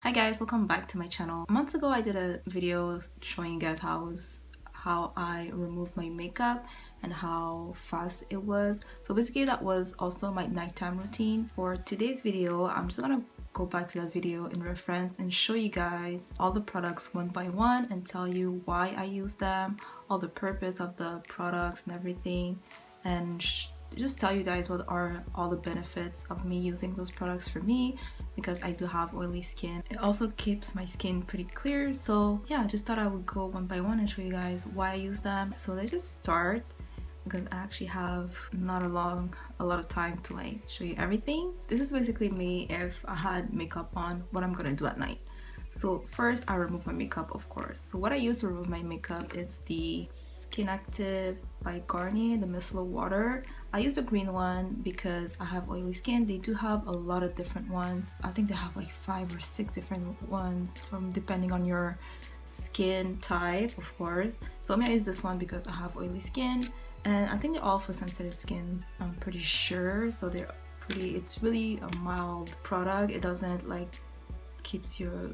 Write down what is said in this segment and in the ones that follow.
Hi guys, welcome back to my channel. Months ago I did a video showing you guys how I removed my makeup and how fast it was. So basically that was also my nighttime routine. For today's video, I'm just gonna go back to that video in reference and show you guys all the products one by one and tell you why I use them, all the purpose of the products and everything, and just tell you guys what are all the benefits of me using those products for me, because I do have oily skin. It also keeps my skin pretty clear. So yeah, I just thought I would go one by one and show you guys why I use them. So let's just start, because I actually have not a lot of time to like show you everything. This is basically me if I had makeup on, what I'm gonna do at night. So first I remove my makeup, of course. So what I use to remove my makeup, it's the SkinActive by Garnier, the micellar water. I use the green one because I have oily skin. They do have a lot of different ones. I think they have like 5 or 6 different ones from depending on your skin type, of course. So I'm gonna use this one because I have oily skin, and I think they're all for sensitive skin, I'm pretty sure. So they're pretty, it's really a mild product. It doesn't like keeps your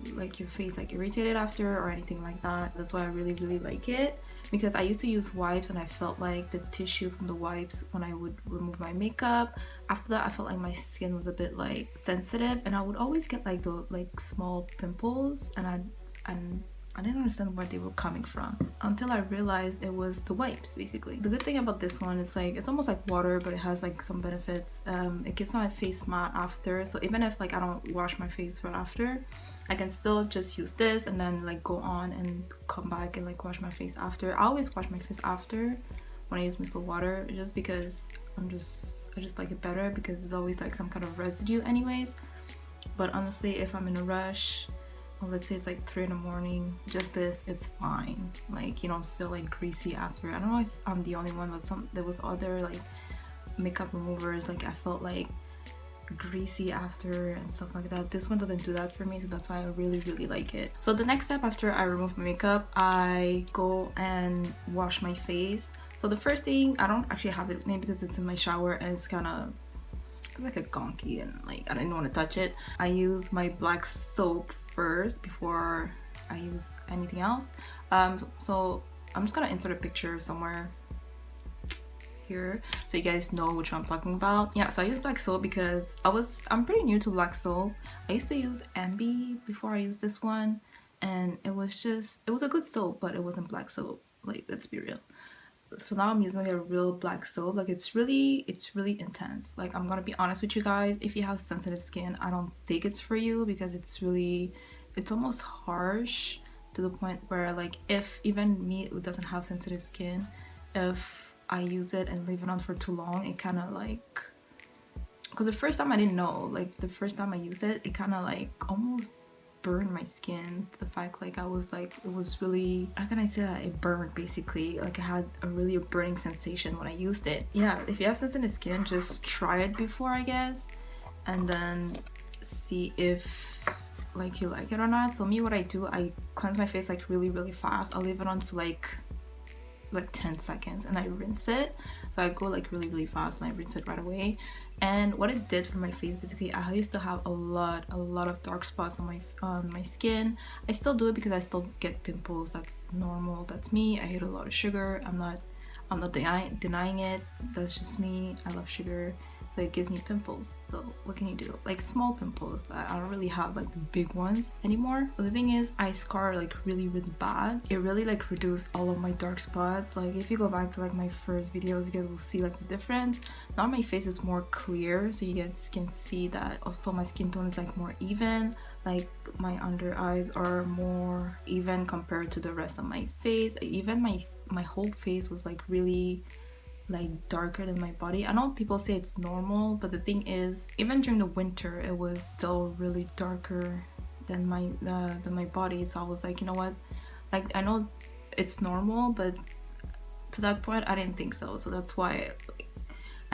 face like irritated after or anything like that. That's why I really like it, because I used to use wipes and I felt like the tissue from the wipes when I would remove my makeup, after that I felt like my skin was a bit like sensitive, and I would always get like the small pimples, and I didn't understand where they were coming from until I realized it was the wipes, basically. The good thing about this one is like it's almost like water, but it has like some benefits. It keeps my face matte after, so even if like I don't wash my face right after, I can still just use this and then like go on and come back and like wash my face after. I always wash my face after when I use micellar water, just because I just like it better, because there's always like some kind of residue anyways. But honestly, if I'm in a rush, well, let's say it's like 3 in the morning, just this, it's fine. Like you don't feel like greasy after. I don't know if I'm the only one, but there was other like makeup removers, like I felt like greasy after and stuff like that. This one doesn't do that for me, so that's why I really like it. So the next step after I remove my makeup, I go and wash my face. So the first thing, I don't actually have it named because it's in my shower and it's kind of like a gonky and like I didn't want to touch it. I use my black soap first before I use anything else. So I'm just gonna insert a picture somewhere here so you guys know which one I'm talking about. Yeah, so I use black soap because I'm pretty new to black soap. I used to use Ambi before I used this one, and it was a good soap, but it wasn't black soap, like let's be real. So now I'm using like a real black soap. Like it's really intense. Like I'm gonna be honest with you guys, if you have sensitive skin, I don't think it's for you, because it's almost harsh to the point where like if even me who doesn't have sensitive skin, if I use it and leave it on for too long, it kind of like, because the first time I didn't know, like the first time I used it, it kind of like almost burned my skin. The fact like I was like, it was really, how can I say that, it burned basically. Like I had a really burning sensation when I used it. Yeah, if you have sensitive skin, just try it before, I guess, and then see if like you like it or not. So me, what I do, I cleanse my face like really fast. I'll leave it on for like 10 seconds and I rinse it. So I go like really fast and I rinse it right away. And what it did for my face, basically, I used to have a lot of dark spots on my skin. I still do it because I still get pimples. That's normal, that's me. I eat a lot of sugar. I'm not denying it. That's just me. I love sugar, so it gives me pimples. So what can you do? Like small pimples. I don't really have like the big ones anymore. But the thing is, I scar like really bad. It really like reduced all of my dark spots. Like if you go back to like my first videos, you guys will see like the difference. Now my face is more clear, so you guys can see that. Also my skin tone is like more even. Like my under eyes are more even compared to the rest of my face. Even my whole face was like really like darker than my body. I know people say it's normal, but the thing is, even during the winter, it was still really darker than my body. So I was like, you know what, like I know it's normal, but to that point I didn't think so. So that's why like,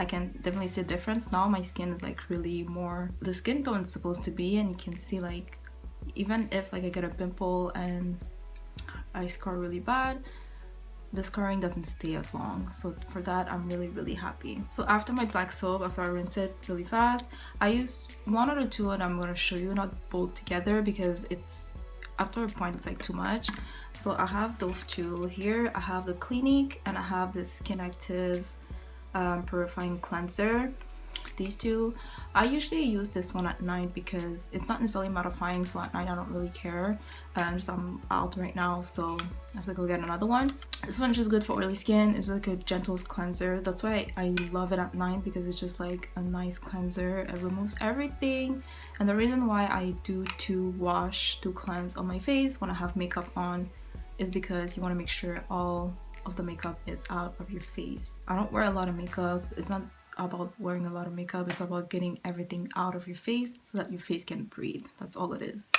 I can definitely see a difference. Now my skin is like really more the skin tone it's supposed to be, and you can see like even if like I get a pimple and I scar really bad, the scarring doesn't stay as long. So for that, I'm really happy. So after my black soap, after I rinse it really fast, I use one or two, and I'm gonna show you, not both together, because it's after a point it's like too much. So I have those two here. I have the Clinique and I have the SkinActive Purifying Cleanser. These two, I usually use this one at night because it's not necessarily mattifying, so at night I don't really care. I'm out right now, so I have to go get another one. This one is just good for oily skin. It's like a gentle cleanser. That's why I love it at night, because it's just like a nice cleanser. It removes everything. And the reason why I do two cleanse on my face when I have makeup on is because you want to make sure all of the makeup is out of your face. I don't wear a lot of makeup. It's not about wearing a lot of makeup, it's about getting everything out of your face so that your face can breathe. That's all it is.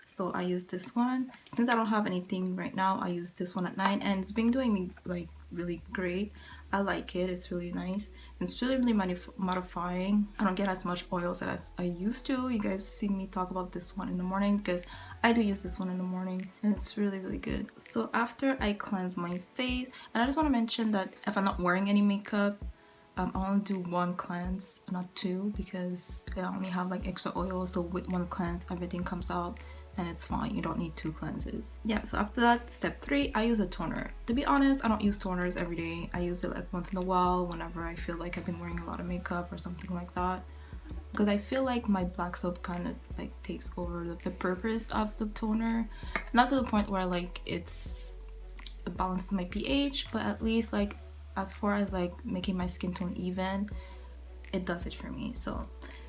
So I use this one. Since I don't have anything right now, I use this one at night, and it's been doing me like really great. I like it. It's really nice. It's really mattifying. I don't get as much oils as I used to. You guys see me talk about this one in the morning because I do use this one in the morning, and it's really good. So after I cleanse my face, and I just want to mention that if I'm not wearing any makeup, I only do one cleanse, not two, because I only have like extra oil. So with one cleanse, everything comes out and it's fine. You don't need two cleanses. Yeah, so after that, step 3, I use a toner. To be honest, I don't use toners every day. I use it like once in a while whenever I feel like I've been wearing a lot of makeup or something like that. Because I feel like my black soap kind of like takes over the purpose of the toner. Not to the point where like it balances my pH, but at least like as far as like making my skin tone even, it does it for me. So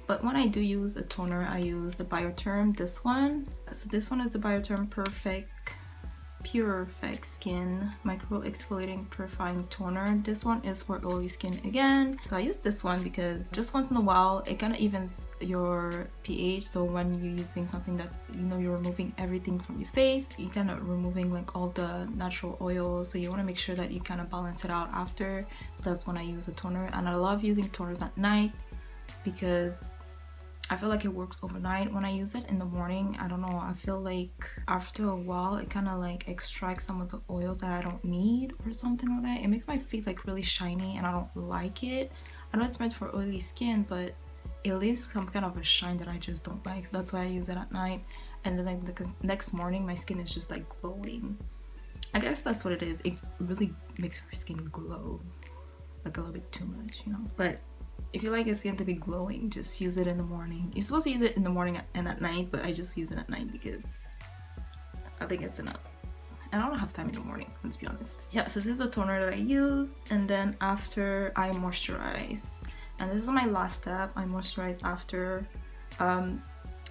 but when I do use a toner, I use the Biotherm, this one. So this one is the Biotherm Pure-Fect Skin Micro-Exfoliating Purifying Toner. This one is for oily skin again. So I use this one because just once in a while, it kind of evens your pH. So when you're using something that, you know, you're removing everything from your face, you're kind of removing like all the natural oils. So you want to make sure that you kind of balance it out after. That's when I use a toner. And I love using toners at night because I feel like it works overnight. When I use it in the morning, I don't know, I feel like after a while it kind of like extracts some of the oils that I don't need or something like that. It makes my face like really shiny and I don't like it. I know it's meant for oily skin, but it leaves some kind of a shine that I just don't like. So that's why I use it at night, and then like the next morning my skin is just like glowing. I guess that's what it is. It really makes your skin glow like a little bit too much, you know. But if you like your skin to be glowing, just use it in the morning. You're supposed to use it in the morning and at night, but I just use it at night because I think it's enough. And I don't have time in the morning, let's be honest. Yeah, so this is a toner that I use, and then after I moisturize. And this is my last step. I moisturize after.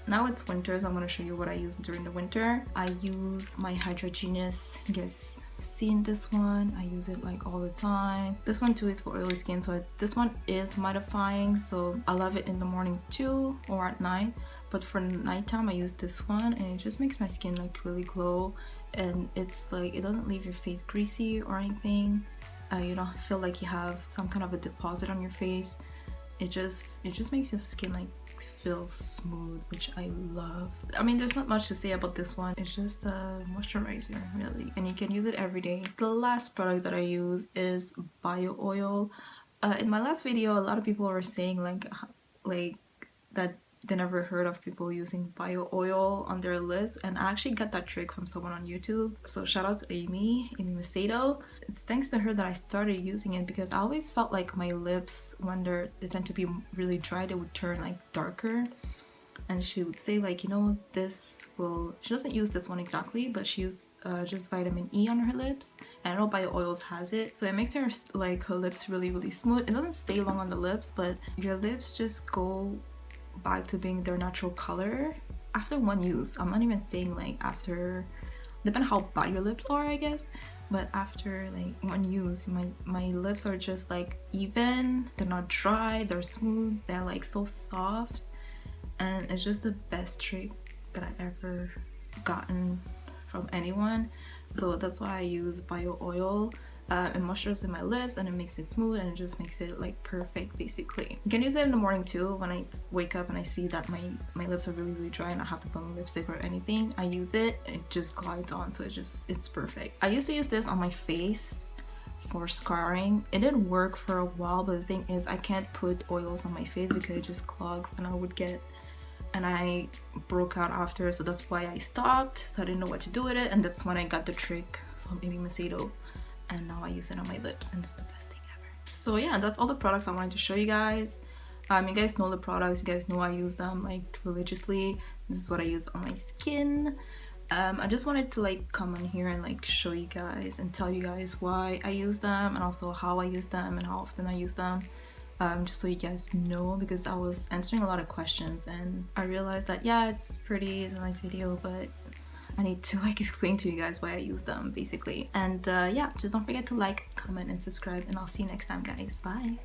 Now it's winter, so I'm going to show you what I use during the winter. I use my Hydra Genius. You guys seen this one? I use it like all the time. This one too is for oily skin, so this one is mattifying, so I love it in the morning too or at night. But for nighttime I use this one, and it just makes my skin like really glow, and it's like it doesn't leave your face greasy or anything. You don't feel like you have some kind of a deposit on your face. It just makes your skin like feel smooth, which I love. I mean, there's not much to say about this one. It's just a moisturizer really, and you can use it every day. The last product that I use is bio oil. In my last video, a lot of people were saying like that they never heard of people using bio oil on their lips, and I actually got that trick from someone on YouTube. So shout out to Amy Macedo. It's thanks to her that I started using it, because I always felt like my lips, when they tend to be really dry, they would turn like darker. And she would say like, you know, this will, she doesn't use this one exactly, but she used just vitamin E on her lips, and I know bio oils has it, so it makes her like her lips really smooth. It doesn't stay long on the lips, but your lips just go back to being their natural color after one use. I'm not even saying like after, depending how bad your lips are, I guess, but after like one use, my lips are just like even, they're not dry, they're smooth, they're like so soft, and it's just the best trick that I ever gotten from anyone. So that's why I use bio oil. It moisturizes my lips and it makes it smooth, and it just makes it like perfect basically. You can use it in the morning too. When I wake up and I see that my lips are really dry and I have to put on lipstick or anything, I use it. It just glides on, so it's perfect. I used to use this on my face for scarring. It did work for a while, but the thing is I can't put oils on my face because it just clogs and I broke out after, so that's why I stopped. So I didn't know what to do with it, and that's when I got the trick from maybe Macedo, and now I use it on my lips and it's the best thing ever. So yeah, that's all the products I wanted to show you guys. You guys know the products, you guys know I use them like religiously. This is what I use on my skin. I just wanted to like come on here and like show you guys and tell you guys why I use them and also how I use them and how often I use them. Just so you guys know, because I was answering a lot of questions and I realized that yeah, it's a nice video, but I need to like explain to you guys why I use them basically. And yeah, just don't forget to like, comment and subscribe, and I'll see you next time guys. Bye.